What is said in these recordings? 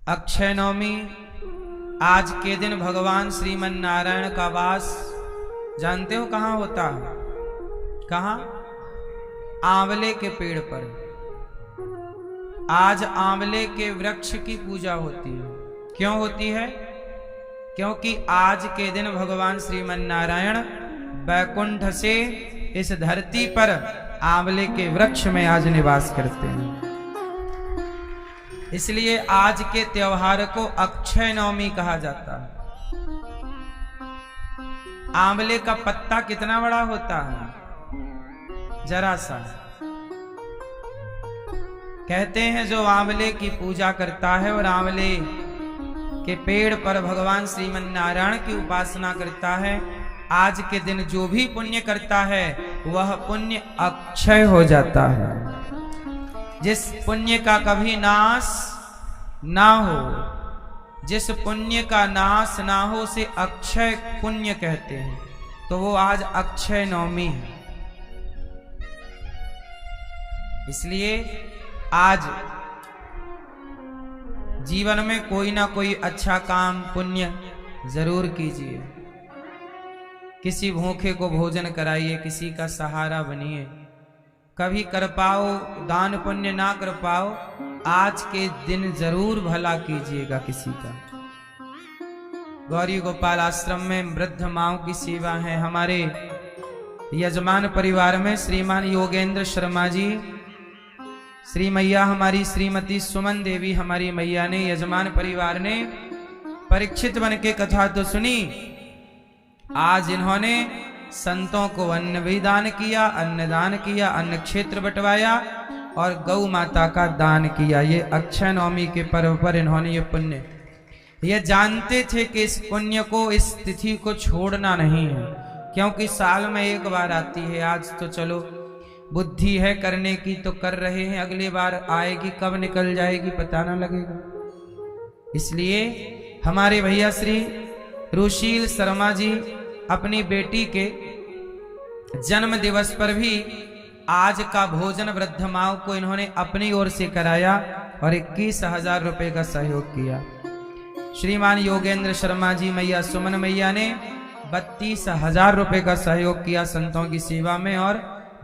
अक्षय नवमी, आज के दिन भगवान श्रीमन नारायण का वास जानते हो कहाँ होता है? कहाँ? आंवले के पेड़ पर। आज आंवले के वृक्ष की पूजा होती है। क्यों होती है? क्योंकि आज के दिन भगवान श्रीमन नारायण बैकुंठ से इस धरती पर आंवले के वृक्ष में आज निवास करते हैं। इसलिए आज के त्योहार को अक्षय नवमी कहा जाता है। आंवले का पत्ता कितना बड़ा होता है? जरा सा। कहते हैं जो आंवले की पूजा करता है और आंवले के पेड़ पर भगवान श्रीमन नारायण की उपासना करता है, आज के दिन जो भी पुण्य करता है वह पुण्य अक्षय हो जाता है। जिस पुण्य का कभी नाश ना हो, जिस पुण्य का नाश ना हो उसे अक्षय पुण्य कहते हैं। तो वो आज अक्षय नवमी है। इसलिए आज जीवन में कोई ना कोई अच्छा काम पुण्य जरूर कीजिए। किसी भूखे को भोजन कराइए, किसी का सहारा बनिए। कभी कर पाओ दान पुण्य, ना कर पाओ आज के दिन जरूर भला कीजिएगा किसी का। गौरी गोपाल आश्रम में वृद्ध माओं की सेवा है। हमारे यजमान परिवार में श्रीमान योगेंद्र शर्मा जी, श्री मैया हमारी श्रीमती सुमन देवी हमारी मैया ने, यजमान परिवार ने परीक्षित बन के कथा तो सुनी। आज इन्होंने संतों को अन्न भी दान किया, अन्नदान किया, अन्न क्षेत्र बंटवाया और गौ माता का दान किया। ये अक्षय नवमी के पर्व पर इन्होंने ये पुण्य, ये जानते थे कि इस पुण्य को, इस तिथि को छोड़ना नहीं है, क्योंकि साल में एक बार आती है। आज तो चलो बुद्धि है करने की तो कर रहे हैं, अगली बार आएगी कब निकल जाएगी पता ना लगेगा। इसलिए हमारे भैया श्री रुशील शर्मा जी अपनी बेटी के जन्म दिवस पर भी आज का भोजन वृद्ध माओं को इन्होंने अपनी ओर से कराया और 21,000 रुपए का सहयोग किया। श्रीमान योगेंद्र शर्मा जी मैया सुमन मैया ने 32,000 रुपए का सहयोग किया संतों की सेवा में और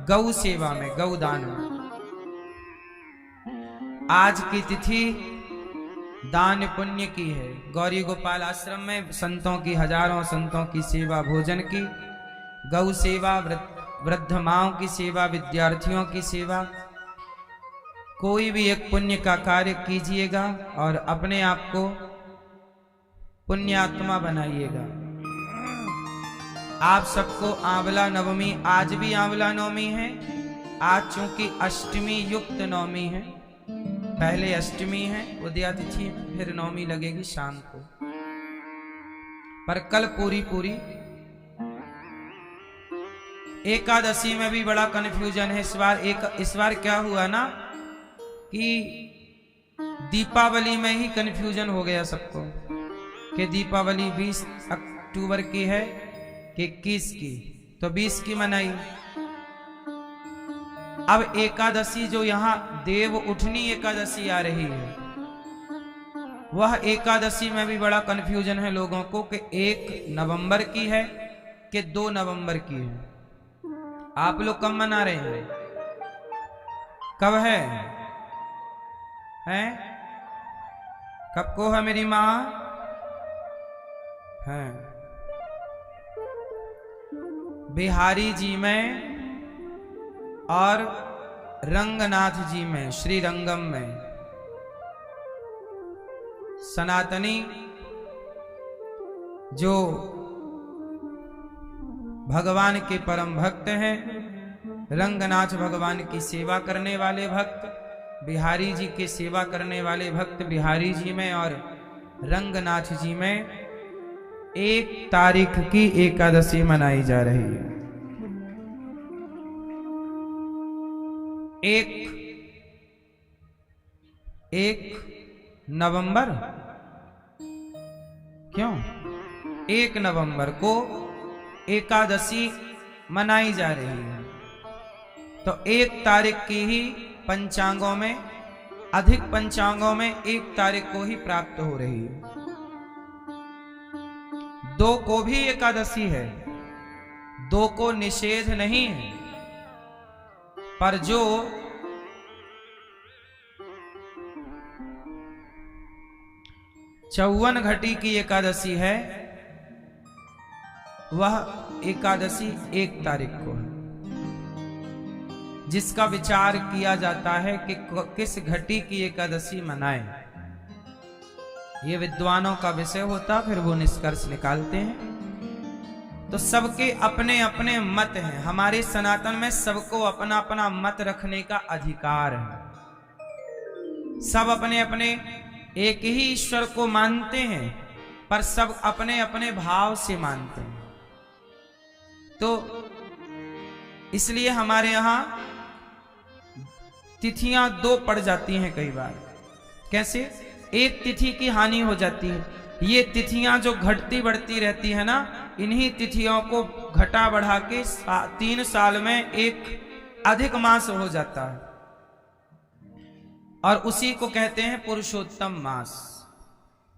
गौ सेवा में, गौदान में। आज की तिथि दान पुण्य की है। गौरी गोपाल आश्रम में संतों की, हजारों संतों की सेवा, भोजन की, गौ सेवा, वृद्ध माओं की सेवा, विद्यार्थियों की सेवा। कोई भी एक पुण्य का कार्य कीजिएगा और अपने आप को पुण्यात्मा बनाइएगा। आप सबको आंवला नवमी, आज भी आंवला नवमी है। आज चूंकि अष्टमी युक्त नवमी है, पहले अष्टमी है उदया तिथि, फिर नवमी लगेगी शाम को, पर कल पूरी एकादशी में भी बड़ा कन्फ्यूजन है इस बार क्या हुआ ना कि दीपावली में ही कन्फ्यूजन हो गया सबको कि दीपावली 20 अक्टूबर की है कि 21 की, तो 20 की मनाई। अब एकादशी जो यहाँ देव उठनी एकादशी आ रही है, वह एकादशी में भी बड़ा कन्फ्यूजन है लोगों को कि 1 नवंबर की है कि 2 नवंबर की है। आप लोग कब मना रहे हैं? कब है? हैं? कब को है मेरी माँ? है बिहारी जी में और रंगनाथ जी में, श्री रंगम में। सनातनी जो भगवान के परम भक्त हैं, रंगनाथ भगवान की सेवा करने वाले भक्त, बिहारी जी की सेवा करने वाले भक्त बिहारी जी में और रंगनाथ जी में 1 तारीख की एकादशी मनाई जा रही है। 1 नवंबर, क्यों 1 नवंबर को एकादशी मनाई जा रही है। तो 1 तारीख की ही पंचांगों में अधिक पंचांगों में 1 तारीख को ही प्राप्त हो रही है। 2 को भी एकादशी है, 2 को निषेध नहीं है, पर जो चौवन घटी की एकादशी है वह एकादशी 1 तारीख को है, जिसका विचार किया जाता है कि किस घटी की एकादशी मनाएं। ये विद्वानों का विषय होता, फिर वो निष्कर्ष निकालते हैं। तो सबके अपने अपने मत हैं। हमारे सनातन में सबको अपना अपना मत रखने का अधिकार है। सब अपने अपने एक ही ईश्वर को मानते हैं, पर सब अपने अपने भाव से मानते हैं। तो इसलिए हमारे यहां तिथियां 2 पड़ जाती हैं कई बार। कैसे? एक तिथि की हानि हो जाती है। ये तिथियां जो घटती बढ़ती रहती है ना, इन्हीं तिथियों को घटा बढ़ा के 3 साल में एक अधिक मास हो जाता है, और उसी को कहते हैं पुरुषोत्तम मास।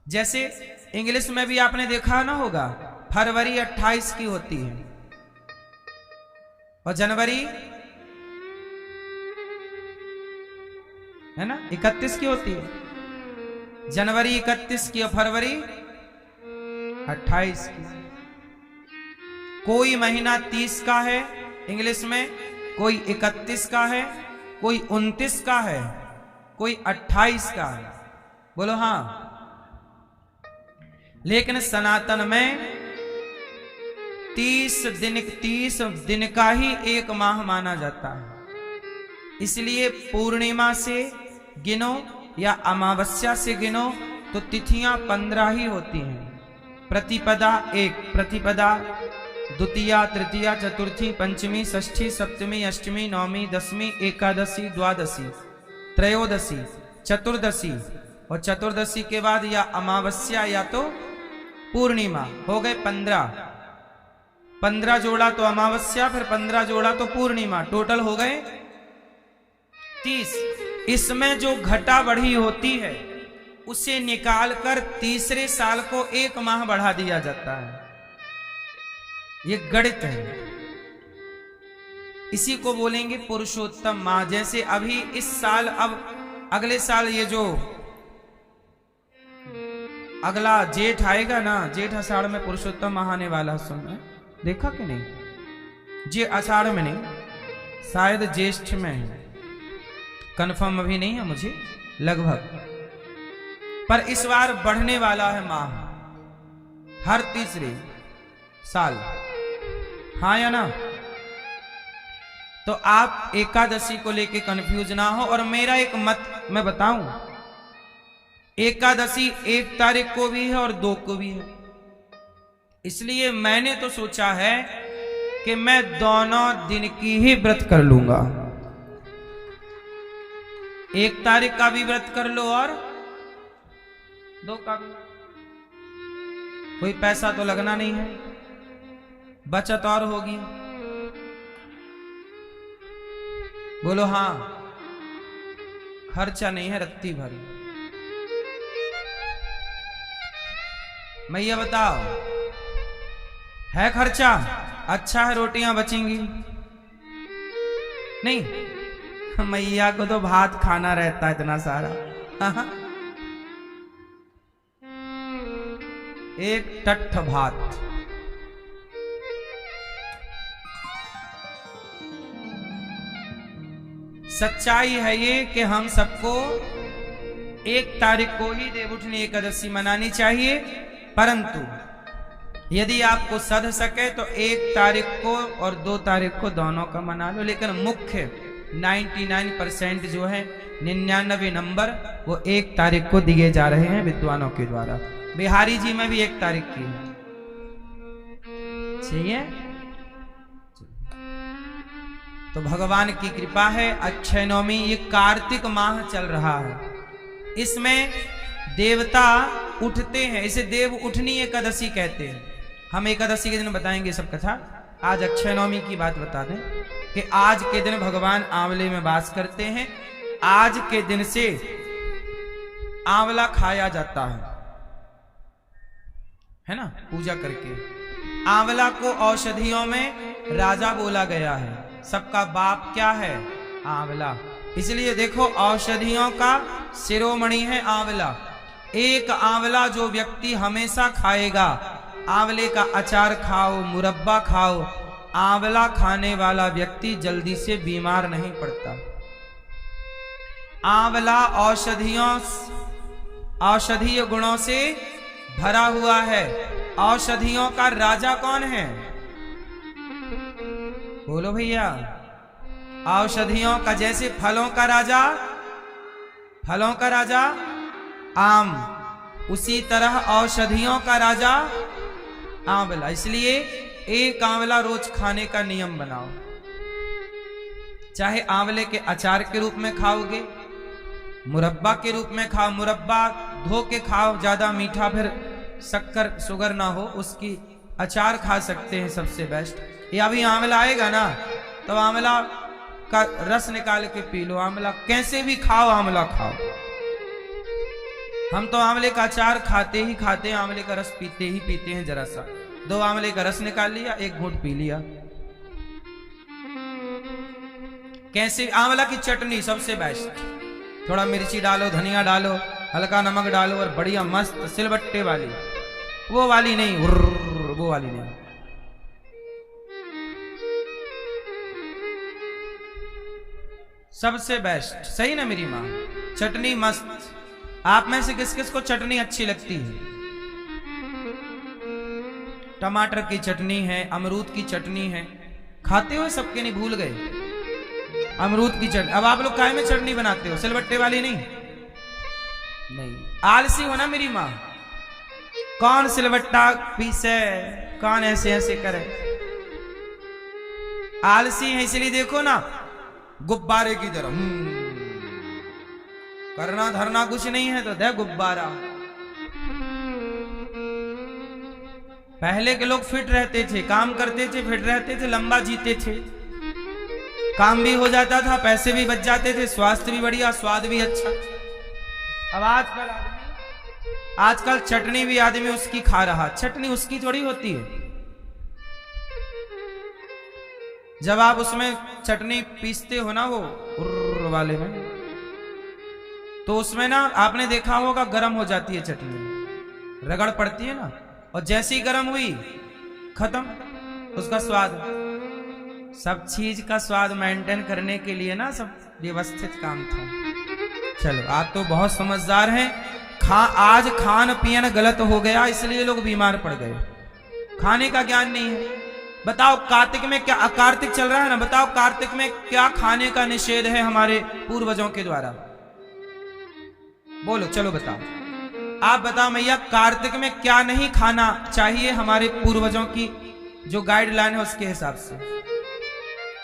जैसे इंग्लिश में भी आपने देखा ना होगा, फरवरी 28 की होती है और जनवरी है ना 31 की होती है। जनवरी 31 की और फरवरी 28 की। कोई महीना 30 का है इंग्लिश में, कोई 31 का है, कोई 29 का है, कोई 28 का है। बोलो हाँ। लेकिन सनातन में 30 दिन का ही एक माह माना जाता है। इसलिए पूर्णिमा से गिनो या अमावस्या से गिनो तो तिथियां 15 ही होती हैं। प्रतिपदा 1, प्रतिपदा द्वितीया, तृतीया, चतुर्थी, पंचमी, षष्ठी, सप्तमी, अष्टमी, नवमी, दसवीं, एकादशी, द्वादशी, त्रयोदशी, चतुर्दशी, और चतुर्दशी के बाद या अमावस्या या तो पूर्णिमा। हो गए 15 जोड़ा तो अमावस्या, फिर 15 जोड़ा तो पूर्णिमा, टोटल हो गए 30। इसमें जो घटा बढ़ी होती है उसे निकालकर तीसरे साल को 1 माह बढ़ा दिया जाता है। ये गणित है। इसी को बोलेंगे पुरुषोत्तम माह। जैसे अभी इस साल, अब अगले साल ये जो अगला जेठ आएगा ना, जेठ आषाढ़ में पुरुषोत्तम माह आने वाला, सुनना देखा कि नहीं? जे आषाढ़ में नहीं, शायद ज्येष्ठ में है, कंफर्म अभी नहीं है मुझे, लगभग। पर इस बार बढ़ने वाला है माह, हर तीसरे साल। हाँ या ना? तो आप एकादशी को लेके कंफ्यूज ना हो। और मेरा एक मत मैं बताऊं, एकादशी 1 तारीख को भी है और 2 को भी है। इसलिए मैंने तो सोचा है कि मैं दोनों दिन की ही व्रत कर लूंगा। 1 तारीख का भी व्रत कर लो और 2 का भी। कोई पैसा तो लगना नहीं है, बचत और होगी। बोलो हाँ। खर्चा नहीं है रत्ती भरी। मैया बताओ, है खर्चा? अच्छा है, रोटियां बचेंगी नहीं? मैया को तो भात खाना रहता है इतना सारा। एक टट्ठ भात। सच्चाई है ये कि हम सबको 1 तारीख को ही देवउठनी एकादशी मनानी चाहिए, परंतु यदि आपको सध सके तो 1 तारीख को और 2 तारीख को दोनों का मना लो। लेकिन मुख्य 99% जो है, 99 नंबर, वो 1 तारीख को दिए जा रहे हैं विद्वानों के द्वारा। बिहारी जी में भी 1 तारीख की है। सही है? तो भगवान की कृपा है। अक्षय नवमी, ये कार्तिक माह चल रहा है। इसमें देवता उठते हैं, इसे देव उठनी एकादशी कहते हैं। हम एकादशी के दिन बताएंगे सब कथा। आज अक्षय नवमी की बात बता दें कि आज के दिन भगवान आंवले में वास करते हैं। आज के दिन से आंवला खाया जाता है ना, पूजा करके। आंवला को औषधियों में राजा बोला गया है, सबका बाप क्या है? आंवला। इसलिए देखो औषधियों का शिरोमणि है आंवला। एक आंवला जो व्यक्ति हमेशा खाएगा, आंवले का अचार खाओ, मुरब्बा खाओ, आंवला खाने वाला व्यक्ति जल्दी से बीमार नहीं पड़ता। आंवला औषधीय गुणों से भरा हुआ है। औषधियों का राजा कौन है? बोलो भैया। औषधियों का, जैसे फलों का राजा आम, उसी तरह औषधियों का राजा आंवला। इसलिए एक आंवला रोज खाने का नियम बनाओ। चाहे आंवले के अचार के रूप में खाओगे, मुरब्बा के रूप में खाओ, मुरब्बा धो के खाओ, ज्यादा मीठा फिर शक्कर शुगर ना हो, उसकी अचार खा सकते हैं, सबसे बेस्ट। या अभी आंवला आएगा ना, तो आंवला का रस निकाल के पी लो। आंवला कैसे भी खाओ, आंवला खाओ। हम तो आंवले का अचार खाते ही खाते हैं, आंवले का रस पीते ही पीते हैं। जरा सा 2 आंवले का रस निकाल लिया, 1 घूंट पी लिया। कैसे? आंवला की चटनी सबसे बेस्ट। थोड़ा मिर्ची डालो, धनिया डालो, हल्का नमक डालो, और बढ़िया मस्त सिलबट्टे वाली, वो वाली नहीं, वो वाली नहीं। सबसे बेस्ट। सही ना मेरी माँ? चटनी मस्त। आप में से किस किस को चटनी अच्छी लगती है? टमाटर की चटनी है, अमरूद की चटनी है, खाते हो सबके? नहीं, भूल गए। अमरूद की चटनी। अब आप लोग काय में चटनी बनाते हो? सिलबट्टे वाली नहीं? आलसी हो ना मेरी माँ। कौन सिलबट्टा पीसे, कौन ऐसे ऐसे करे? आलसी है। इसलिए देखो ना, गुब्बारे की तरह करना धरना कुछ नहीं है, तो दे गुब्बारा। पहले के लोग फिट रहते थे, काम करते थे, फिट रहते थे, लंबा जीते थे, काम भी हो जाता था, पैसे भी बच जाते थे, स्वास्थ्य भी बढ़िया, स्वाद भी अच्छा। अब आजकल चटनी भी आदमी उसकी खा रहा। चटनी उसकी थोड़ी होती है। जब आप उसमें चटनी पीसते हो ना, वो वाले में, तो उसमें ना आपने देखा होगा गरम हो जाती है चटनी, रगड़ पड़ती है ना, और जैसी गरम हुई खत्म उसका स्वाद। सब चीज का स्वाद मेंटेन करने के लिए ना सब व्यवस्थित काम था। चलो, आप तो बहुत समझदार हैं। आज खान पियन गलत हो गया, इसलिए लोग बीमार पड़ गए। खाने का ज्ञान नहीं है। बताओ कार्तिक में क्या, कार्तिक चल रहा है ना, बताओ कार्तिक में क्या खाने का निषेध है हमारे पूर्वजों के द्वारा? बोलो, चलो बताओ। आप बताओ मैया, कार्तिक में क्या नहीं खाना चाहिए हमारे पूर्वजों की जो गाइडलाइन है उसके हिसाब से?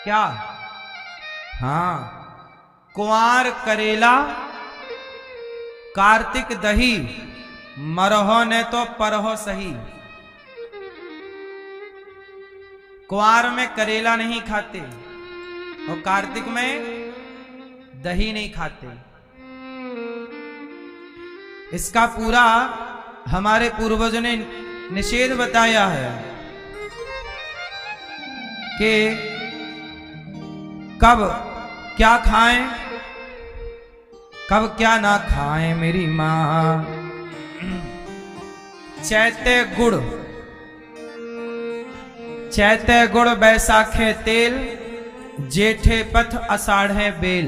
क्या? हाँ, कुंवार करेला, कार्तिक दही, मरहो ने तो परहो सही। कुंवार में करेला नहीं खाते और कार्तिक में दही नहीं खाते। इसका पूरा हमारे पूर्वजों ने निषेध बताया है कि कब क्या खाएं, कब क्या ना खाएं। मेरी मां चैते गुड़ बैसाखे तेल, जेठे पथ अषाढ़े बेल।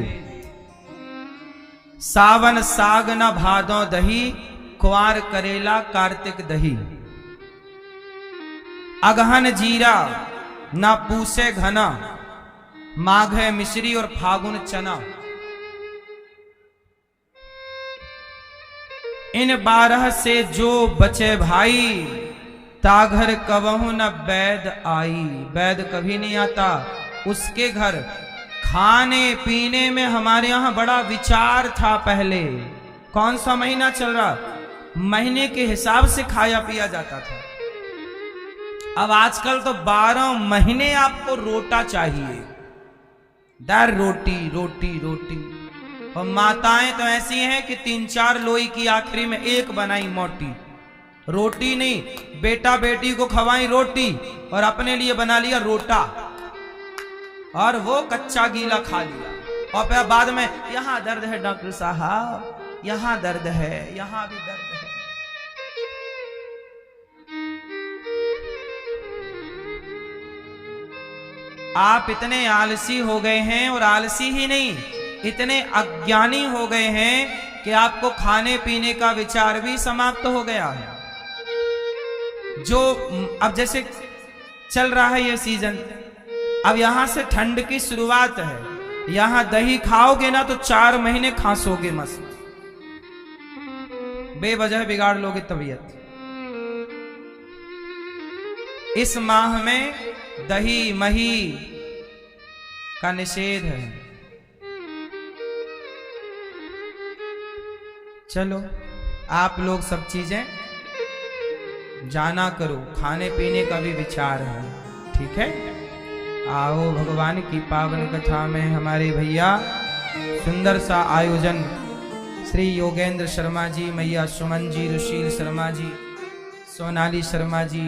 सावन साग न भादों दही, कुंवार करेला कार्तिक दही। अगहन जीरा न पूसे घना, माघे मिश्री और फागुन चना। इन 12 से जो बचे भाई, ताघर कबहू न वैद आई। वैद कभी नहीं आता उसके घर। खाने पीने में हमारे यहाँ बड़ा विचार था पहले। कौन सा महीना चल रहा, महीने के हिसाब से खाया पिया जाता था। अब आजकल तो 12 महीने आपको रोटा चाहिए, दर रोटी रोटी रोटी। और माताएं तो ऐसी हैं कि 3-4 लोई की आखिरी में एक बनाई मोटी रोटी, नहीं बेटा बेटी को खवाई रोटी और अपने लिए बना लिया रोटा, और वो कच्चा गीला खा लिया, और फिर बाद में यहां दर्द है डॉक्टर साहब, यहां दर्द है, यहां भी दर्द है। आप इतने आलसी हो गए हैं, और आलसी ही नहीं इतने अज्ञानी हो गए हैं कि आपको खाने पीने का विचार भी समाप्त हो गया है। जो अब जैसे चल रहा है ये सीजन, अब यहां से ठंड की शुरुआत है, यहां दही खाओगे ना तो 4 महीने खांसोगे मस्त, बेवजह बिगाड़ लोगे तबीयत। इस माह में दही मही का निषेध है। चलो आप लोग सब चीजें जाना करो, खाने पीने का भी विचार है, ठीक है। आओ भगवान की पावन कथा में हमारे भैया सुंदर सा आयोजन श्री योगेंद्र शर्मा जी, मैया सुमन जी, रुशील शर्मा जी, सोनाली शर्मा जी,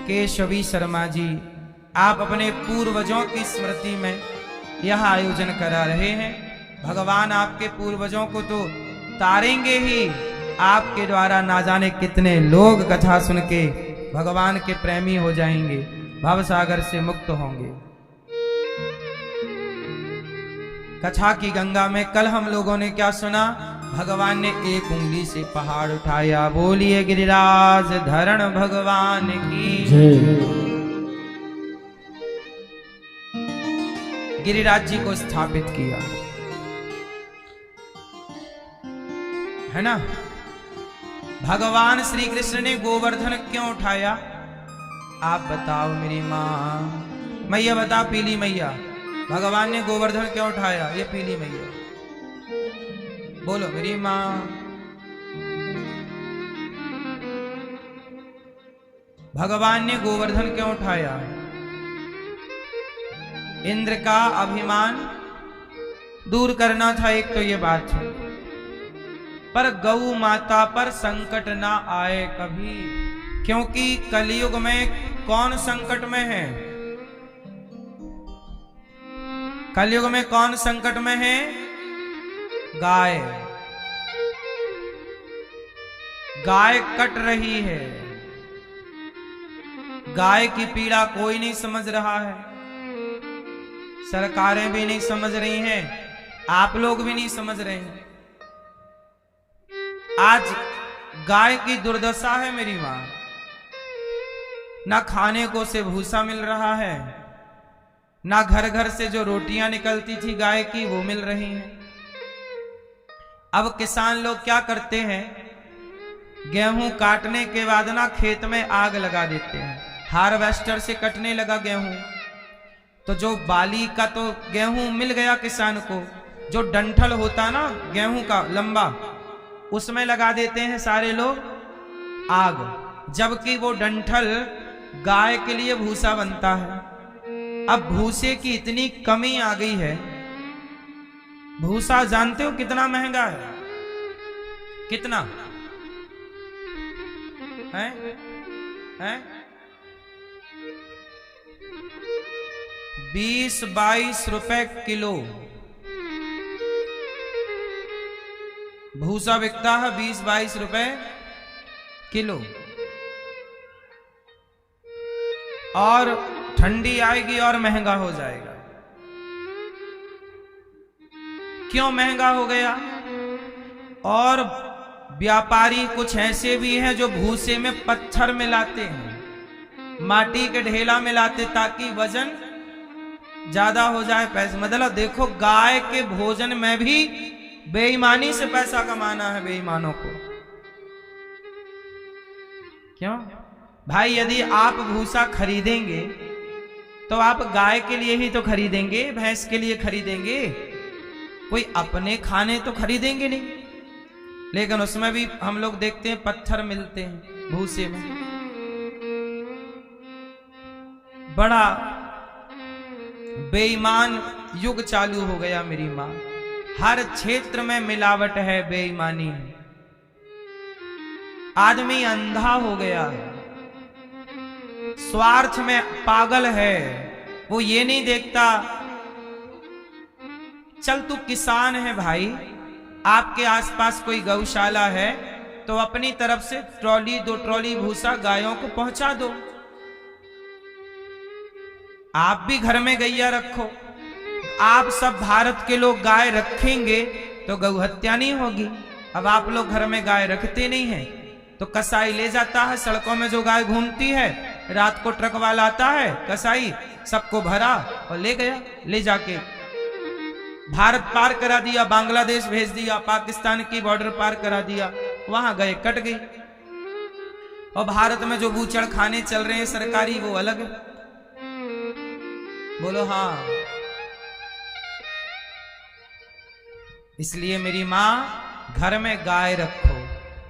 केशवी शर्मा जी, आप अपने पूर्वजों की स्मृति में यह आयोजन करा रहे हैं। भगवान आपके पूर्वजों को तो तारेंगे ही, आपके द्वारा ना जाने कितने लोग कथा सुन के भगवान के प्रेमी हो जाएंगे, भव सागर से मुक्त होंगे। कथा की गंगा में कल हम लोगों ने क्या सुना? भगवान ने एक उंगली से पहाड़ उठाया, बोलिए गिरिराज धरण भगवान की जय। गिरिराज जी को स्थापित किया है ना। भगवान श्री कृष्ण ने गोवर्धन क्यों उठाया? आप बताओ मेरी माँ, मैया बता, पीली मैया, भगवान ने गोवर्धन क्यों उठाया? ये पीली मैया बोलो मेरी माँ। भगवान ने गोवर्धन क्यों उठाया? इंद्र का अभिमान दूर करना था, एक तो ये बात है, पर गौ माता पर संकट ना आए कभी, क्योंकि कलयुग में कौन संकट में है? कलयुग में कौन संकट में है? गाय। गाय कट रही है, गाय की पीड़ा कोई नहीं समझ रहा है, सरकारें भी नहीं समझ रही हैं, आप लोग भी नहीं समझ रहे हैं। आज गाय की दुर्दशा है मेरी मां, ना खाने को से भूसा मिल रहा है, ना घर घर से जो रोटियां निकलती थी गाय की वो मिल रही हैं। अब किसान लोग क्या करते हैं? गेहूं काटने के बाद ना खेत में आग लगा देते हैं, हार्वेस्टर से कटने लगा गेहूं, तो जो बाली का तो गेहूं मिल गया किसान को, जो डंठल होता ना गेहूं का लंबा, उसमें लगा देते हैं सारे लोग आग, जबकि वो डंठल गाय के लिए भूसा बनता है। अब भूसे की इतनी कमी आ गई है, भूसा जानते हो कितना महंगा है? कितना है? 20-22 रुपए किलो भूसा बिकता है, 20-22 रुपए किलो। और ठंडी आएगी और महंगा हो जाएगा। क्यों महंगा हो गया? और व्यापारी कुछ ऐसे भी हैं जो भूसे में पत्थर मिलाते हैं, माटी के ढेला मिलाते, ताकि वजन ज्यादा हो जाए, पैसे। मतलब देखो, गाय के भोजन में भी बेईमानी से पैसा कमाना है बेईमानों को। क्यों भाई? यदि आप भूसा खरीदेंगे तो आप गाय के लिए ही तो खरीदेंगे, भैंस के लिए खरीदेंगे, कोई अपने खाने तो खरीदेंगे नहीं। लेकिन उसमें भी हम लोग देखते हैं पत्थर मिलते हैं भूसे में। बड़ा बेईमान युग चालू हो गया मेरी मां। हर क्षेत्र में मिलावट है, बेईमानी है। आदमी अंधा हो गया है, स्वार्थ में पागल है। वो ये नहीं देखता, चल तू किसान है भाई, आपके आसपास कोई गौशाला है तो अपनी तरफ से ट्रॉली 2 ट्रॉली भूसा गायों को पहुंचा दो। आप भी घर में गैया रखो। आप सब भारत के लोग गाय रखेंगे तो गौ हत्या नहीं होगी। अब आप लोग घर में गाय रखते नहीं हैं तो कसाई ले जाता है, सड़कों में जो गाय घूमती है, रात को ट्रक वाला आता है, कसाई सबको भरा और ले गया, ले जाके भारत पार करा दिया, बांग्लादेश भेज दिया, पाकिस्तान की बॉर्डर पार करा दिया, वहां गए कट गई। और भारत में जो बूचड़ खाने चल रहे हैं सरकारी, वो अलग है। बोलो हाँ। इसलिए मेरी मां, घर में गाय रखो।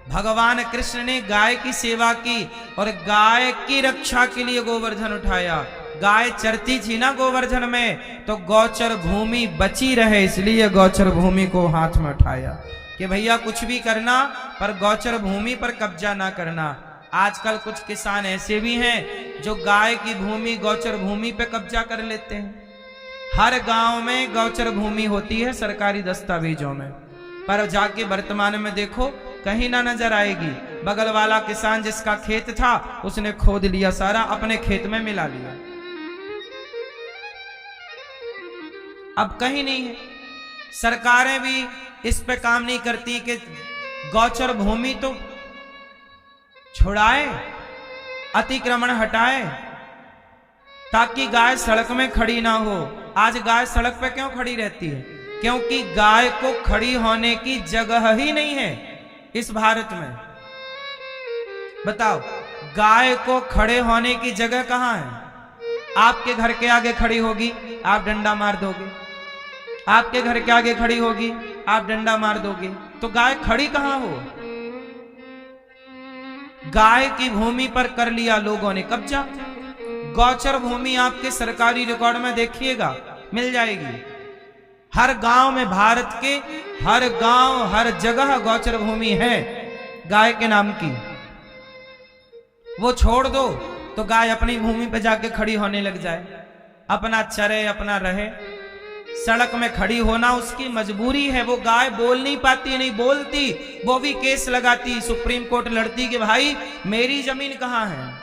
भगवान कृष्ण ने गाय की सेवा की और गाय की रक्षा के लिए गोवर्धन उठाया। गाय चरती थी ना गोवर्धन में, तो गौचर भूमि बची रहे, इसलिए गौचर भूमि को हाथ में उठाया कि भैया कुछ भी करना पर गौचर भूमि पर कब्जा ना करना। आजकल कुछ किसान ऐसे भी हैं जो गाय की भूमि, गौचर भूमि पे कब्जा कर लेते हैं। हर गांव में गौचर भूमि होती है सरकारी दस्तावेजों में, पर जाके वर्तमान में देखो कहीं ना नजर आएगी। बगल वाला किसान जिसका खेत था उसने खोद लिया, सारा अपने खेत में मिला लिया, अब कहीं नहीं है। सरकारें भी इस पे काम नहीं करती कि गौचर भूमि तो छुड़ाए, अतिक्रमण हटाए, ताकि गाय सड़क में खड़ी ना हो। आज गाय सड़क पे क्यों खड़ी रहती है? क्योंकि गाय को खड़ी होने की जगह ही नहीं है इस भारत में। बताओ, गाय को खड़े होने की जगह कहां है? आपके घर के आगे खड़ी होगी, आप डंडा मार दोगे। आपके घर के आगे खड़ी होगी, आप डंडा मार दोगे। तो गाय खड़ी कहां हो? गाय की भूमि पर कर लिया लोगों ने कब्जा। गौचर भूमि आपके सरकारी रिकॉर्ड में देखिएगा, मिल जाएगी। हर गांव में, भारत के हर गांव, हर जगह गौचर भूमि है गाय के नाम की। वो छोड़ दो तो गाय अपनी भूमि पे जाके खड़ी होने लग जाए, अपना चरे, अपना रहे। सड़क में खड़ी होना उसकी मजबूरी है। वो गाय बोल नहीं पाती, नहीं बोलती, वो भी केस लगाती, सुप्रीम कोर्ट लड़ती कि भाई मेरी जमीन कहां है,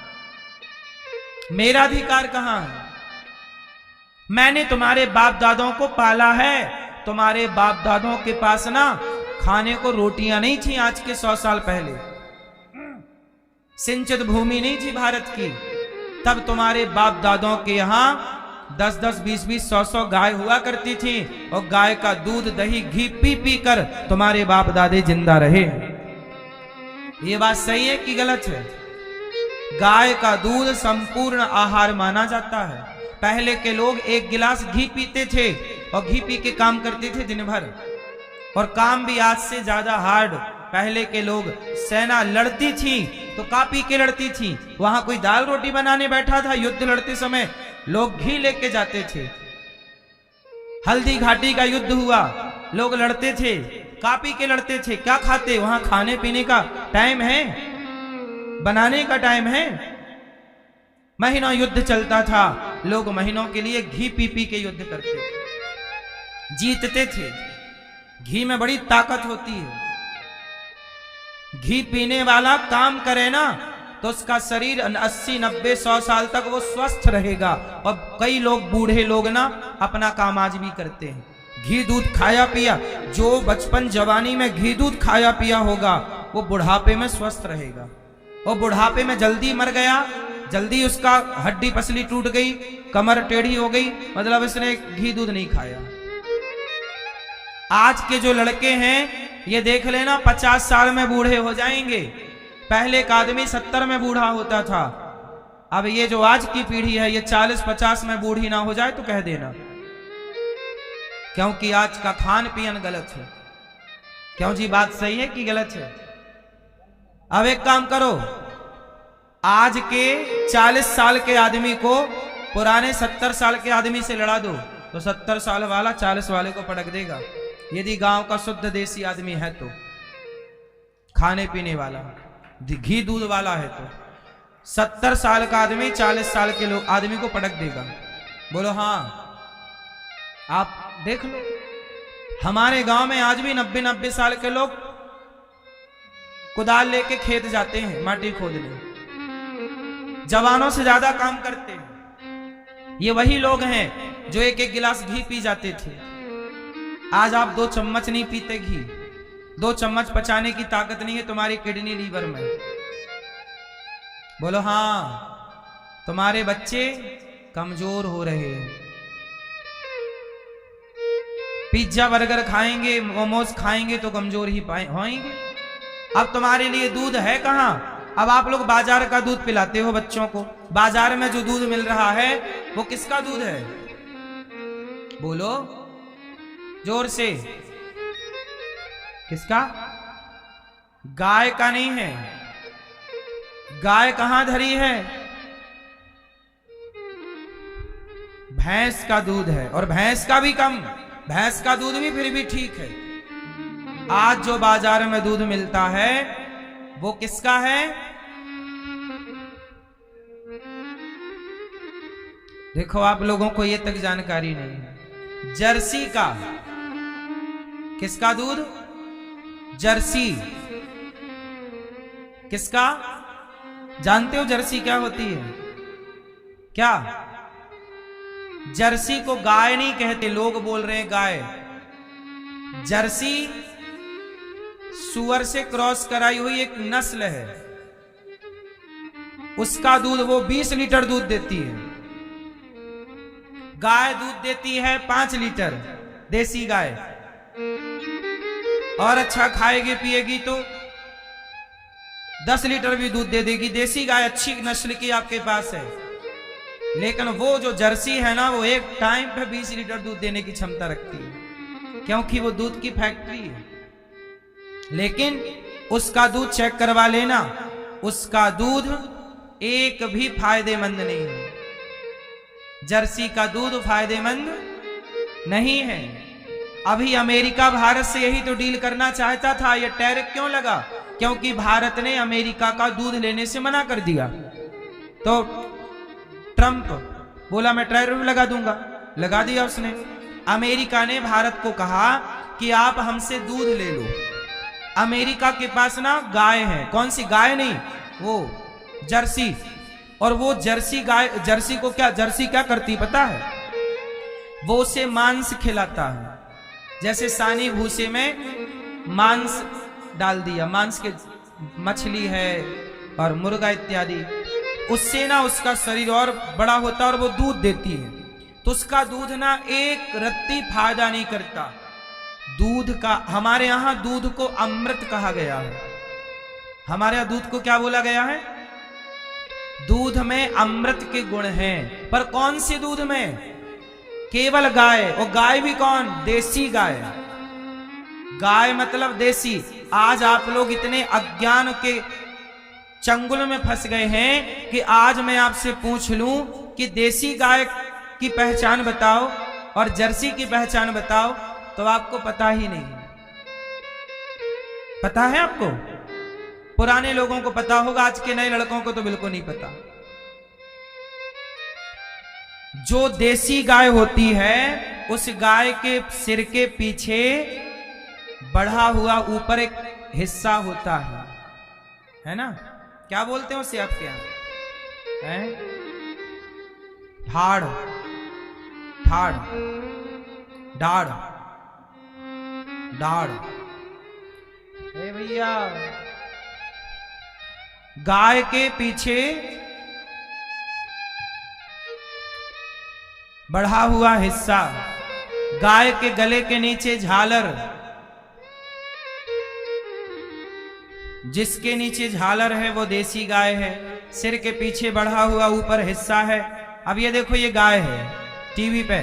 मेरा अधिकार कहां है, मैंने तुम्हारे बाप दादों को पाला है। तुम्हारे बाप दादों के पास ना खाने को रोटियां नहीं थी आज के 100 साल पहले, सिंचित भूमि नहीं थी भारत की। तब तुम्हारे बाप दादों के यहां 10-10, 20-20, 100-100 गाय हुआ करती थी और गाय का दूध, दही, घी पी पी कर तुम्हारे बाप दादे जिंदा रहे। ये बात सही है कि गलत है? गाय का दूध संपूर्ण आहार माना जाता है। पहले के लोग 1 गिलास घी पीते थे और घी पी के काम करते थे दिन भर, और काम भी आज से ज्यादा हार्ड। पहले के लोग, सेना लड़ती थी तो का पी के लड़ती थी, वहां कोई दाल रोटी बनाने बैठा था, युद्ध लड़ते समय लोग घी लेके जाते थे। हल्दी घाटी का युद्ध हुआ, लोग लड़ते थे, का पी के लड़ते थे। क्या खाते? वहां खाने पीने का टाइम है, बनाने का टाइम है। महीनों युद्ध चलता था, लोग महीनों के लिए घी पी पी के युद्ध करते थे, जीतते थे। घी में बड़ी ताकत होती है। घी पीने वाला काम करे ना तो उसका शरीर 80, 90, 100 साल तक वो स्वस्थ रहेगा। और कई लोग, बूढ़े लोग ना, अपना काम आज भी करते हैं। घी दूध खाया पिया, जो बचपन जवानी में घी दूध खाया पिया होगा वो बुढ़ापे में स्वस्थ रहेगा। और बुढ़ापे में जल्दी मर गया, जल्दी उसका हड्डी पसली टूट गई, कमर टेढ़ी हो गई, मतलब इसने घी दूध नहीं खाया। आज के जो लड़के हैं ये देख लेना 50 साल में बूढ़े हो जाएंगे। पहले का आदमी 70 में बूढ़ा होता था। अब ये जो आज की पीढ़ी है ये 40-50 में बूढ़ी ना हो जाए तो कह देना, क्योंकि आज का खान पीन गलत है। क्यों जी, बात सही है कि गलत है? अब एक काम करो, आज के 40 साल के आदमी को पुराने 70 साल के आदमी से लड़ा दो तो 70 साल वाला 40 वाले को पटक देगा। यदि गांव का शुद्ध देसी आदमी है तो, खाने पीने वाला, घी दूध वाला है तो 70 साल का आदमी 40 साल के लोग आदमी को पटक देगा। बोलो हाँ, आप देख लो हमारे गांव में आज भी 90-90 साल के लोग कुदाल लेके खेत जाते हैं माटी खोदने, जवानों से ज्यादा काम करते हैं। ये वही लोग हैं जो एक एक गिलास घी पी जाते थे। आज आप 2 चम्मच नहीं पीते घी, 2 चम्मच पचाने की ताकत नहीं है तुम्हारी किडनी लीवर में। बोलो हाँ, तुम्हारे बच्चे कमजोर हो रहे हैं। पिज्जा बर्गर खाएंगे, मोमोज खाएंगे तो कमजोर ही होंगे। अब तुम्हारे लिए दूध है कहां? अब आप लोग बाजार का दूध पिलाते हो बच्चों को। बाजार में जो दूध मिल रहा है वो किसका दूध है? बोलो जोर से, किसका? गाय का नहीं है। गाय कहां धरी है? भैंस का दूध है, और भैंस का भी कम। भैंस का दूध भी फिर भी ठीक है। आज जो बाजार में दूध मिलता है वो किसका है? देखो आप लोगों को ये तक जानकारी नहीं है। जर्सी का। किसका दूध? जर्सी। किसका? जानते हो जर्सी क्या होती है? क्या? जर्सी को गाय नहीं कहते, लोग बोल रहे हैं गाय। जर्सी सुअर से क्रॉस कराई हुई एक नस्ल है। उसका दूध वो 20 लीटर दूध देती है। गाय दूध देती है 5 लीटर, देसी गाय। और अच्छा खाएगी पिएगी तो 10 लीटर भी दूध दे देगी। देसी गाय अच्छी नस्ल की आपके पास है। लेकिन वो जो जर्सी है ना, वो एक टाइम पे 20 लीटर दूध देने की क्षमता रखती है, क्योंकि वो दूध की फैक्ट्री है। लेकिन उसका दूध चेक करवा लेना, उसका दूध एक भी फायदेमंद नहीं है। जर्सी का दूध फायदेमंद नहीं है। अभी अमेरिका भारत से यही तो डील करना चाहता था। ये टैरिफ क्यों लगा? क्योंकि भारत ने अमेरिका का दूध लेने से मना कर दिया। तो ट्रंप बोला मैं टैरिफ लगा दूंगा, लगा दिया उसने। अमेरिका ने भारत को कहा कि आप हमसे दूध ले लो। अमेरिका के पास ना गाय है, कौन सी गाय? नहीं, वो जर्सी। और वो जर्सी गाय, जर्सी को क्या, जर्सी क्या करती पता है? वो उसे मांस खिलाता है। जैसे सानी भूसे में मांस डाल दिया, मांस के मछली है और मुर्गा इत्यादि, उससे ना उसका शरीर और बड़ा होता है और वो दूध देती है। तो उसका दूध ना एक रत्ती फायदा नहीं करता। दूध का, हमारे यहां दूध को अमृत कहा गया है। हमारे यहां दूध को क्या बोला गया है? दूध में अमृत के गुण हैं। पर कौन से दूध में? केवल गाय। और गाय भी कौन? देसी गाय। गाय मतलब देसी। आज आप लोग इतने अज्ञान के चंगुल में फंस गए हैं कि आज मैं आपसे पूछ लूं कि देसी गाय की पहचान बताओ और जर्सी की पहचान बताओ, तो आपको पता ही नहीं। पता है आपको? पुराने लोगों को पता होगा, आज के नए लड़कों को तो बिल्कुल नहीं पता। जो देसी गाय होती है उस गाय के सिर के पीछे बढ़ा हुआ ऊपर एक हिस्सा होता है ना? क्या बोलते हैं उसे आपके यहां? ठाड़, ठाड़, डाढ़, डाढ़। भैया, गाय के पीछे बढ़ा हुआ हिस्सा, गाय के गले के नीचे झालर, जिसके नीचे झालर है वो देसी गाय है। सिर के पीछे बढ़ा हुआ ऊपर हिस्सा है। अब ये देखो, ये गाय है टीवी पे,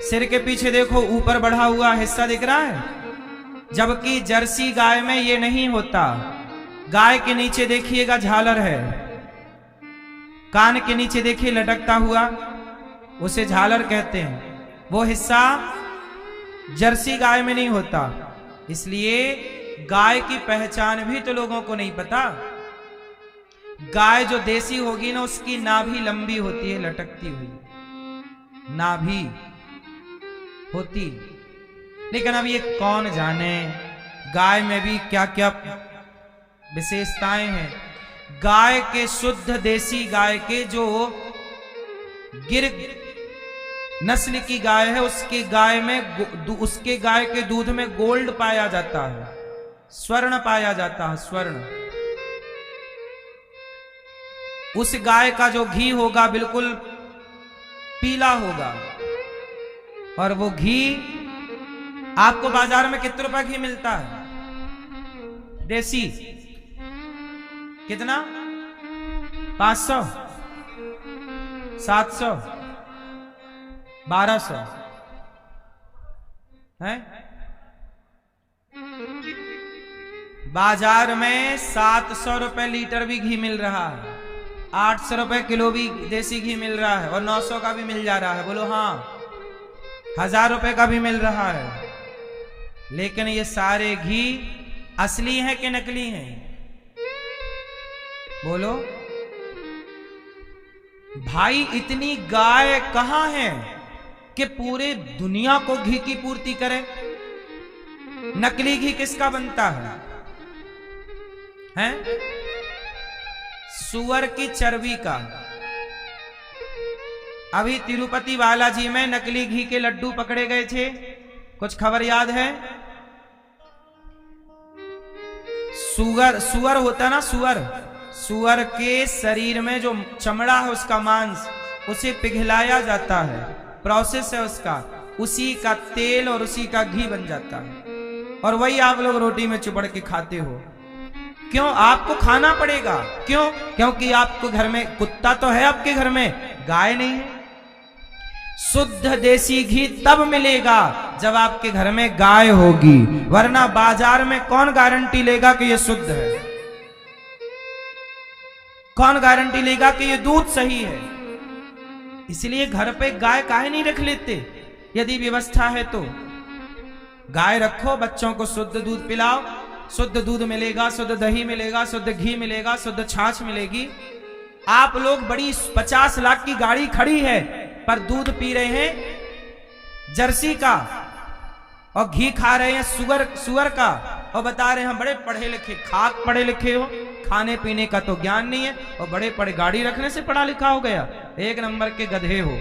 सिर के पीछे देखो ऊपर बढ़ा हुआ हिस्सा दिख रहा है, जबकि जर्सी गाय में ये नहीं होता। गाय के नीचे देखिएगा झालर है, कान के नीचे देखिए लटकता हुआ, उसे झालर कहते हैं। वो हिस्सा जर्सी गाय में नहीं होता। इसलिए गाय की पहचान भी तो लोगों को नहीं पता। गाय जो देसी होगी ना, उसकी नाभि लंबी होती है, लटकती हुई नाभि होती। लेकिन अब ये कौन जाने गाय में भी क्या क्या विशेषताएं हैं। गाय के शुद्ध देसी गाय के जो गिर नस्ल की गाय है, उसके गाय के दूध में गोल्ड पाया जाता है, स्वर्ण पाया जाता है, स्वर्ण। उस गाय का जो घी होगा बिल्कुल पीला होगा। और वो घी आपको बाजार में कितने रुपए घी मिलता है देसी? कितना? 500, 700, 1200 है। बाजार में 700 रुपए लीटर भी घी मिल रहा है, 800 रुपए किलो भी देसी घी मिल रहा है, और 900 का भी मिल जा रहा है। बोलो हाँ, 1000 रुपए का भी मिल रहा है। लेकिन ये सारे घी असली हैं कि नकली हैं? बोलो भाई, इतनी गाय कहां है कि पूरे दुनिया को घी की पूर्ति करे? नकली घी किसका बनता है? हैं? सुअर की चर्बी का। अभी तिरुपति बालाजी में नकली घी के लड्डू पकड़े गए थे, कुछ खबर याद है? सुअर होता ना, सुअर के शरीर में जो चमड़ा है, उसका मांस, उसे पिघलाया जाता है, प्रोसेस है उसका, उसी का तेल और उसी का घी बन जाता है। और वही आप लोग रोटी में चुपड़ के खाते हो। क्यों? आपको खाना पड़ेगा। क्यों? क्योंकि आपको घर में कुत्ता तो है, आपके घर में गाय नहीं है। शुद्ध देसी घी तब मिलेगा जब आपके घर में गाय होगी, वरना बाजार में कौन गारंटी लेगा कि ये शुद्ध है? कौन गारंटी लेगा कि ये दूध सही है? इसलिए घर पे गाय काहे नहीं रख लेते? यदि व्यवस्था है तो गाय रखो, बच्चों को शुद्ध दूध पिलाओ। शुद्ध दूध मिलेगा, शुद्ध दही मिलेगा, शुद्ध घी मिलेगा, शुद्ध छाछ मिलेगी। आप लोग बड़ी 50 लाख की गाड़ी खड़ी है, पर दूध पी रहे हैं जर्सी का, और घी खा रहे हैं सुअर का, और बता रहे हैं हम बड़े पढ़े लिखे। खाक पढ़े लिखे हो, खाने पीने का तो ज्ञान नहीं है, और बड़े पढ़े गाड़ी रखने से पढ़ा लिखा हो गया। एक नंबर के गधे हो।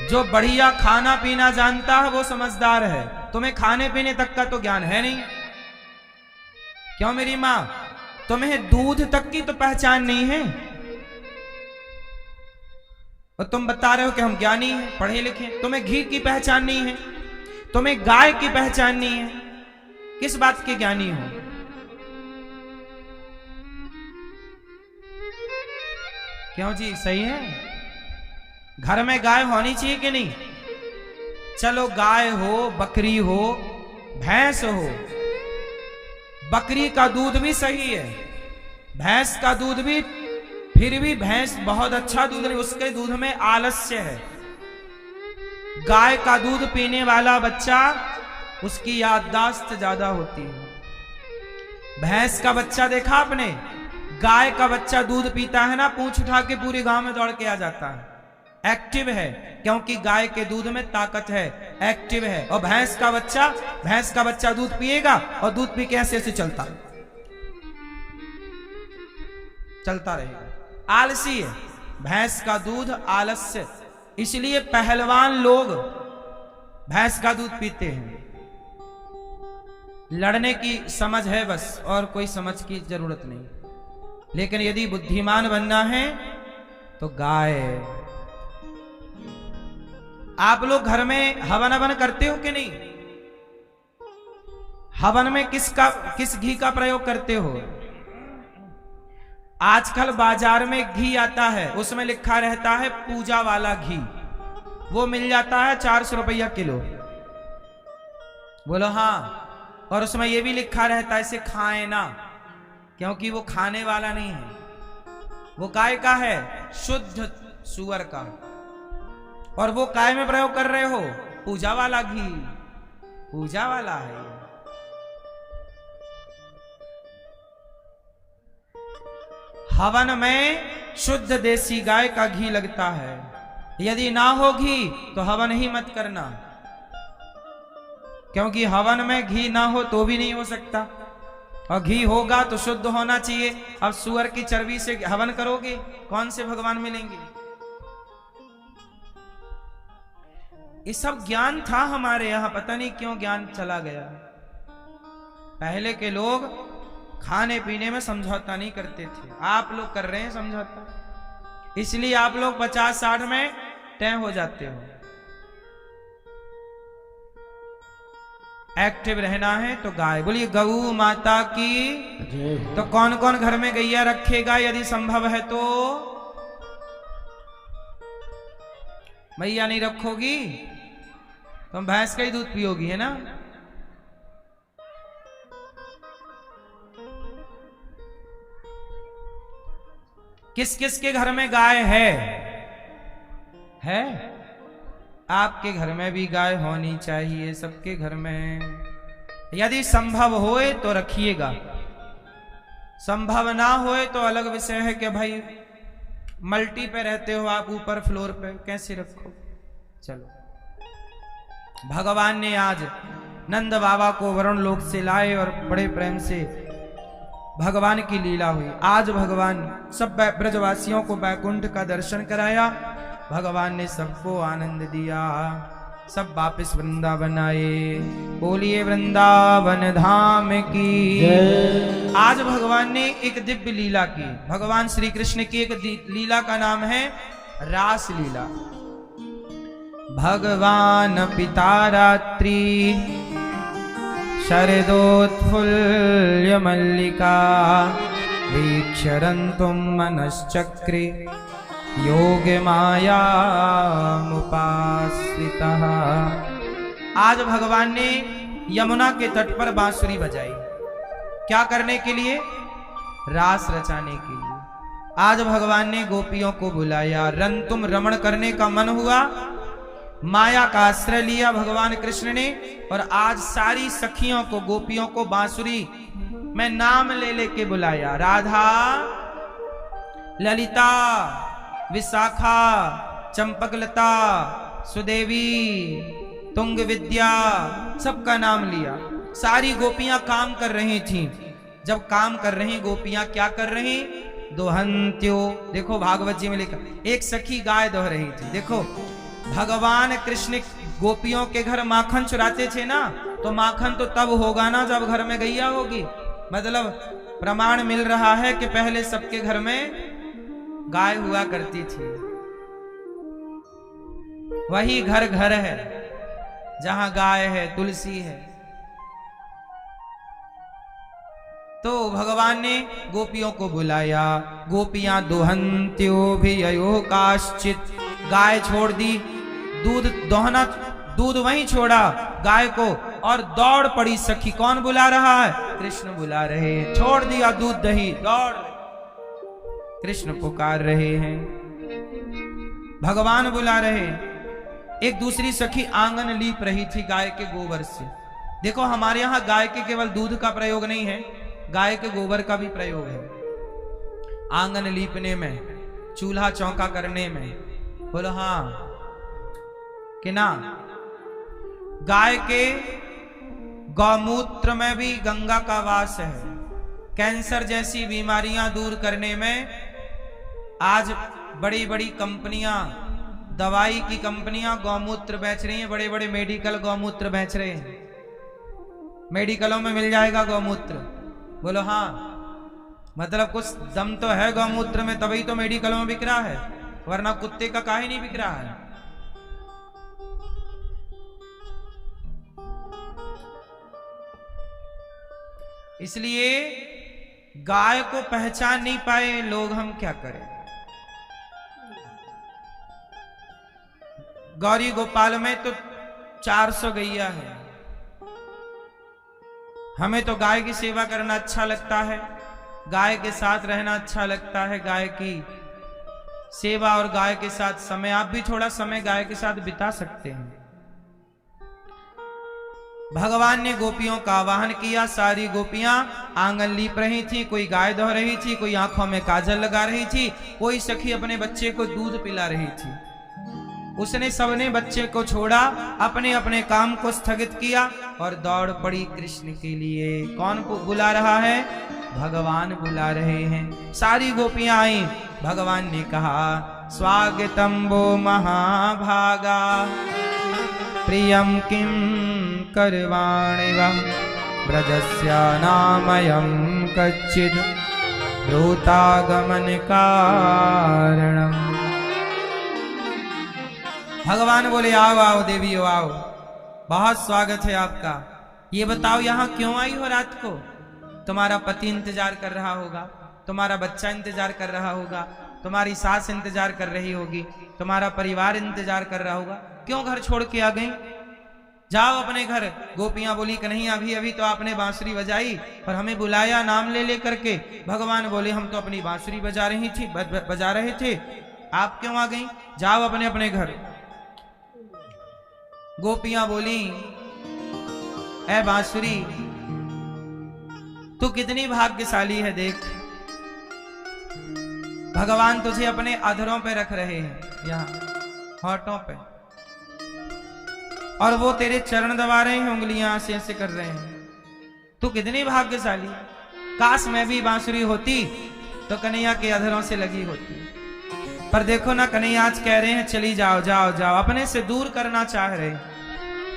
जो बढ़िया खाना पीना जानता है वो समझदार है। तुम्हें खाने पीने तक का तो ज्ञान है नहीं। क्यों मेरी मां? तुम्हें दूध तक की तो पहचान नहीं है, और तुम बता रहे हो कि हम ज्ञानी हैं, पढ़े लिखे। तुम्हें घी की पहचान नहीं है, तुम्हें गाय की पहचान नहीं है, किस बात के ज्ञानी हो? क्यों जी? सही है? घर में गाय होनी चाहिए कि नहीं? चलो गाय हो, बकरी हो, भैंस हो। बकरी का दूध भी सही है, भैंस का दूध भी, फिर भी भैंस बहुत अच्छा दूध नहीं, उसके दूध में आलस्य है। गाय का दूध पीने वाला बच्चा, उसकी याददाश्त ज्यादा होती है। भैंस का बच्चा देखा आपने? गाय का बच्चा दूध पीता है ना, पूंछ उठा के पूरे गांव में दौड़ के आ जाता है, एक्टिव है, क्योंकि गाय के दूध में ताकत है, एक्टिव है। और भैंस का बच्चा दूध पिएगा और दूध पी के ऐसे ऐसे चलता रहेगा, आलसी है। भैंस का दूध आलस्य, इसलिए पहलवान लोग भैंस का दूध पीते हैं। लड़ने की समझ है बस, और कोई समझ की जरूरत नहीं। लेकिन यदि बुद्धिमान बनना है तो गाय। आप लोग घर में हवन करते हो कि नहीं? हवन में किस घी का प्रयोग करते हो? आजकल बाजार में घी आता है, उसमें लिखा रहता है पूजा वाला घी, वो मिल जाता है 400 रुपया किलो। बोलो हाँ। और उसमें यह भी लिखा रहता है इसे खाएं ना, क्योंकि वो खाने वाला नहीं है, वो गाय का है, शुद्ध सुअर का। और वो काय में प्रयोग कर रहे हो? पूजा वाला घी, पूजा वाला है। हवन में शुद्ध देसी गाय का घी लगता है। यदि ना हो घी तो हवन ही मत करना, क्योंकि हवन में घी ना हो तो भी नहीं हो सकता, और घी होगा तो शुद्ध होना चाहिए। अब सुअर की चर्बी से हवन करोगे, कौन से भगवान मिलेंगे? ये सब ज्ञान था हमारे यहाँ, पता नहीं क्यों ज्ञान चला गया। पहले के लोग खाने पीने में समझौता नहीं करते थे, आप लोग कर रहे हैं समझौता, इसलिए आप लोग 50-60 में तय हो जाते हो। एक्टिव रहना है तो गाय, बोलिए गऊ माता की। तो कौन कौन घर में गैया रखेगा यदि संभव है तो? मैया नहीं रखोगी तो भैंस का ही दूध पियोगी, है ना? किस किस के घर में गाय है? आपके घर में भी गाय होनी चाहिए, सबके घर में। यदि संभव होए तो रखिएगा, संभव ना होए तो अलग विषय है कि भाई मल्टी पे रहते हो आप, ऊपर फ्लोर पे कैसे रखो। चलो, भगवान ने आज नंद बाबा को वरुण लोक से लाए और बड़े प्रेम से भगवान की लीला हुई। आज भगवान सब ब्रजवासियों को बैकुंठ का दर्शन कराया, भगवान ने सबको आनंद दिया, सब वापस वृंदावन आए। बोलिए वृंदावन धाम की। आज भगवान ने एक दिव्य लीला की, भगवान श्री कृष्ण की एक लीला का नाम है रास लीला। भगवान पिता रात्रि शरदोत्फुल्ल मल्लिका वीक्षरन्तुं मनश्चक्रे योग माया मुपाश्रितः। आज भगवान ने यमुना के तट पर बांसुरी बजाई, क्या करने के लिए? रास रचाने के लिए। आज भगवान ने गोपियों को बुलाया, रंतुम रमण करने का मन हुआ, माया का आश्रय लिया भगवान कृष्ण ने, और आज सारी सखियों को, गोपियों को बांसुरी में नाम ले लेके बुलाया। राधा, ललिता, विशाखा, चंपकलता, सुदेवी, तुंग विद्या, सबका नाम लिया। सारी गोपियां काम कर रही थीं। जब काम कर रही गोपियां क्या कर रही? दोहंत्यो। देखो भागवत जी में लिखा, एक सखी गाय दोह रही थी। देखो भगवान कृष्ण गोपियों के घर माखन चुराते थे ना, तो माखन तो तब होगा ना जब घर में गैया होगी। मतलब प्रमाण मिल रहा है कि पहले सबके घर में गाय हुआ करती थी। वही घर घर है जहां गाय है, तुलसी है। तो भगवान ने गोपियों को बुलाया, गोपियां दुहंत्यो भी अयो काश्चित, गाय छोड़ दी, दूध दोहना, दूध वहीं छोड़ा गाय को, और दौड़ पड़ी सखी। कौन बुला रहा है? कृष्ण बुला रहे हैं। छोड़ दिया दूध दही, दौड़ कृष्ण पुकार रहे हैं, भगवान बुला रहे हैं। एक दूसरी सखी आंगन लीप रही थी गाय के गोबर से। देखो हमारे यहां गाय के केवल दूध का प्रयोग नहीं है, गाय के गोबर का भी प्रयोग है। आंगन लीपने में, चूल्हा चौका करने में। बोलो हाँ कि ना? गाय के गौमूत्र में भी गंगा का वास है। कैंसर जैसी बीमारियां दूर करने में आज बड़ी बड़ी कंपनियां, दवाई की कंपनियां गौमूत्र बेच रही हैं। बड़े बड़े मेडिकल गौमूत्र बेच रहे हैं। मेडिकलों में मिल जाएगा गौमूत्र। बोलो हाँ, मतलब कुछ दम तो है गौमूत्र में, तभी तो मेडिकलों में बिक रहा है, वरना कुत्ते का काहे नहीं बिक रहा है। इसलिए गाय को पहचान नहीं पाए लोग, हम क्या करें? गौरी गोपाल में तो 400 गैया है। हमें तो गाय की सेवा करना अच्छा लगता है, गाय के साथ रहना अच्छा लगता है, गाय की सेवा और गाय के साथ समय, आप भी थोड़ा समय गाय के साथ बिता सकते हैं। भगवान ने गोपियों का आवाहन किया। सारी गोपियां आंगन लीप रही थी, कोई गाय धो रही थी, कोई आंखों में काजल लगा रही थी, कोई सखी अपने बच्चे को दूध पिला रही थी। उसने सबने बच्चे को छोड़ा, अपने अपने काम को स्थगित किया और दौड़ पड़ी कृष्ण के लिए। कौन बुला रहा है? भगवान बुला रहे हैं। सारी गोपियां आई। भगवान ने कहा, स्वागतम वो महाभागा प्रियम किम करवाणि वा ब्रजस्य नामयं कच्चिद भूतागमन कारणम। भगवान बोले, आओ आओ देवियों आओ, बहुत स्वागत है आपका। ये बताओ यहाँ क्यों आई हो रात को? तुम्हारा पति इंतजार कर रहा होगा, तुम्हारा बच्चा इंतजार कर रहा होगा, तुम्हारी सास इंतजार कर रही होगी, तुम्हारा परिवार इंतजार कर रहा होगा। क्यों घर छोड़ के आ गई? जाओ अपने घर। गोपियां बोली, कन्हैया अभी अभी तो आपने बांसुरी बजाई और हमें बुलाया नाम ले ले करके। भगवान बोले, हम तो अपनी बांसुरी बजा रहे थे, आप क्यों आ गई? जाओ अपने अपने घर। गोपियां बोली, ऐ बांसुरी तू कितनी भाग्यशाली है, देख भगवान तुझे अपने अधरों पे रख रहे हैं, यहाँ होठों पे, और वो तेरे चरण दबा रहे हैं, उंगलियां ऐसे ऐसे कर रहे हैं। तू कितनी भाग्यशाली। काश मैं भी बांसुरी होती तो कन्हैया के अधरों से लगी होती। पर देखो ना, कन्हैया आज कह रहे हैं चली जाओ जाओ जाओ, अपने से दूर करना चाह रहे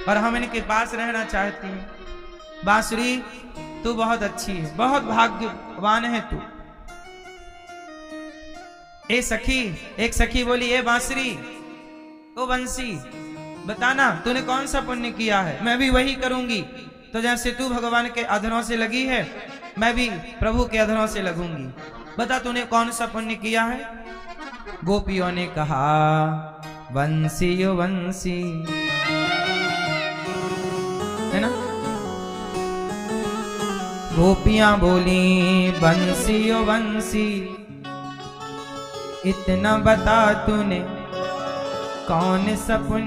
और हम इनके पास रहना चाहती हैं। बांसुरी तू बहुत अच्छी है, बहुत भाग्यवान है तू। ए सखी, एक सखी बोली, ए बांसुरी, ओ बंसी, बताना तूने कौन सा पुण्य किया है, मैं भी वही करूंगी। तो जैसे तू भगवान के अधरों से लगी है, मैं भी प्रभु के अधरों से लगूंगी। बता तूने कौन सा पुण्य किया है? गोपियों ने कहा, बंसी ओ बंसी, है ना? गोपियां बोली, बंसी ओ बंसी, इतना बता तूने कौन सा पुण्य